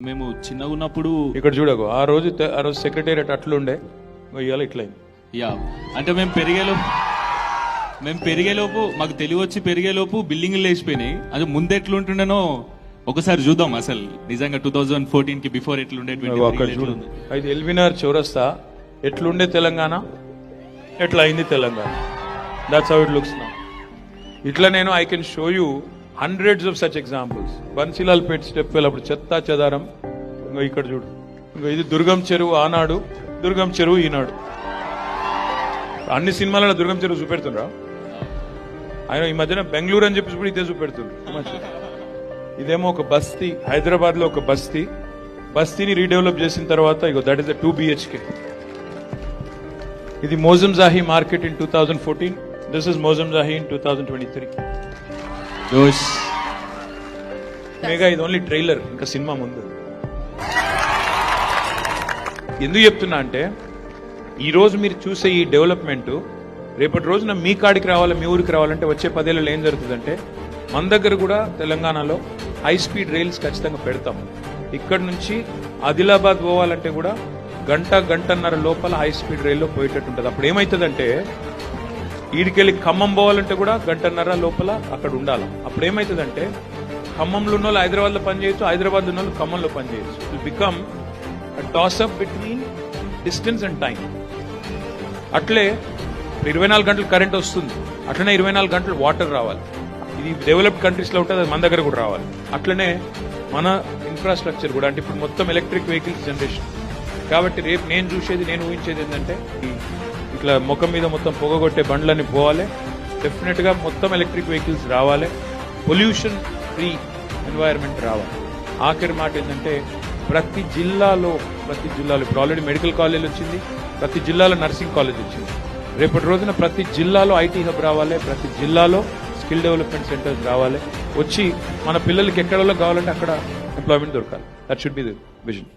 మేము చిన్నగా ఉన్నప్పుడు ఇక్కడ చూడకు ఆ రోజు సెక్రటేరియట్ అట్లుండే ఇవాళ ఇట్లయింది. యా అంటే మేము పెరిగేలోపు మాకు తెలివి వచ్చి పెరిగేలోపు బిల్డింగ్లు లేచిపోయినాయి. అది ముందు ఎట్లుంటుండేనో ఒకసారి చూద్దాం. అసలు నిజంగా 2014 కి బిఫోర్ ఎట్లుండే అక్కడ చూడు. అయితే ఎల్బినార్ చౌరస్తా ఎట్లుండే తెలంగాణ, ఎట్లా అయింది Telangana. That's how it looks now. ఇట్లా నేను I can show you hundreds of such examples. Bansilalpet step వెళ్ళప్పుడు చెత్తా చెదారం. ఇంకో ఇక్కడ చూడు, ఇంకో ఇది దుర్గం చెరువు ఆనాడు, దుర్గం చెరువు ఈనాడు. అన్ని సినిమాలలో దుర్గం చెరువు చూపెడుతుండ్రా? ఆయన ఈ మధ్యన బెంగళూరు అని చెప్పేసి కూడా ఇదే చూపెడుతుంది. ఇదేమో ఒక బస్తీ, హైదరాబాద్ లో ఒక బస్తీని రీడెవలప్ చేసిన తర్వాత ఇగో దట్ ఈస్ ద 2 BHK. ఇది Mozamjahi market in 2014. This is Mozamjahi in 2023. Megha ఇది ఓన్లీ ట్రైలర్, ఇంకా సినిమా ముందు. ఎందుకు చెప్తున్నా అంటే ఈ రోజు మీరు చూసే ఈ డెవలప్మెంట్ రేపటి రోజున మీ కాడికి రావాలి, మీ ఊరికి రావాలంటే వచ్చే 10 ఏళ్ళలో ఏం జరుగుతుందంటే మన దగ్గర కూడా తెలంగాణలో హై స్పీడ్ రైల్స్ ఖచ్చితంగా పెడతాం. ఇక్కడ నుంచి ఆదిలాబాద్ పోవాలంటే కూడా గంటన్నర లోపల హై స్పీడ్ రైల్లో పోయేటట్టు ఉంటుంది. అప్పుడు ఏమవుతుందంటే ఈడికెళ్ళి ఖమ్మం పోవాలంటే కూడా గంటన్నర లోపల అక్కడ ఉండాలి. అప్పుడు ఏమవుతుందంటే ఖమ్మంలో ఉన్న వాళ్ళు హైదరాబాద్ లో పనిచేయచ్చు, హైదరాబాద్ ఉన్న వాళ్ళు ఖమ్మంలో పనిచేయచ్చు. It become toss up between distance and time. అట్లే 24 గంటలు కరెంట్ వస్తుంది, అట్లనే 24 గంటలు వాటర్ రావాలి. ఇది డెవలప్డ్ కంట్రీస్ లో ఉంటుంది, అది మన దగ్గర కూడా రావాలి. అట్లనే మన ఇన్ఫ్రాస్ట్రక్చర్ కూడా, అంటే ఇప్పుడు మొత్తం ఎలక్ట్రిక్ వెహికల్స్ జనరేషన్. కాబట్టి రేపు నేను ఊహించేది ఏంటంటే ఇట్లా ముఖం మీద మొత్తం పొగగొట్టే బండ్లన్నీ పోవాలి, డెఫినెట్ గా మొత్తం ఎలక్ట్రిక్ వెహికల్స్ రావాలి, పొల్యూషన్ ఫ్రీ ఎన్వైరన్మెంట్ రావాలి. ఆఖరి మాట ఏంటంటే ప్రతి జిల్లాలో ఇప్పుడు ఆల్రెడీ మెడికల్ కాలేజ్ వచ్చింది, ప్రతి జిల్లాలో నర్సింగ్ కాలేజ్ వచ్చింది. రేపటి రోజున ప్రతి జిల్లాలో ఐటీ హబ్ రావాలి, ప్రతి జిల్లాలో స్కిల్ డెవలప్మెంట్ సెంటర్స్ రావాలి. వచ్చి మన పిల్లలకి ఎక్కడ కావాలంటే అక్కడ ఎంప్లాయ్మెంట్ దొరకాలి. That should be the vision.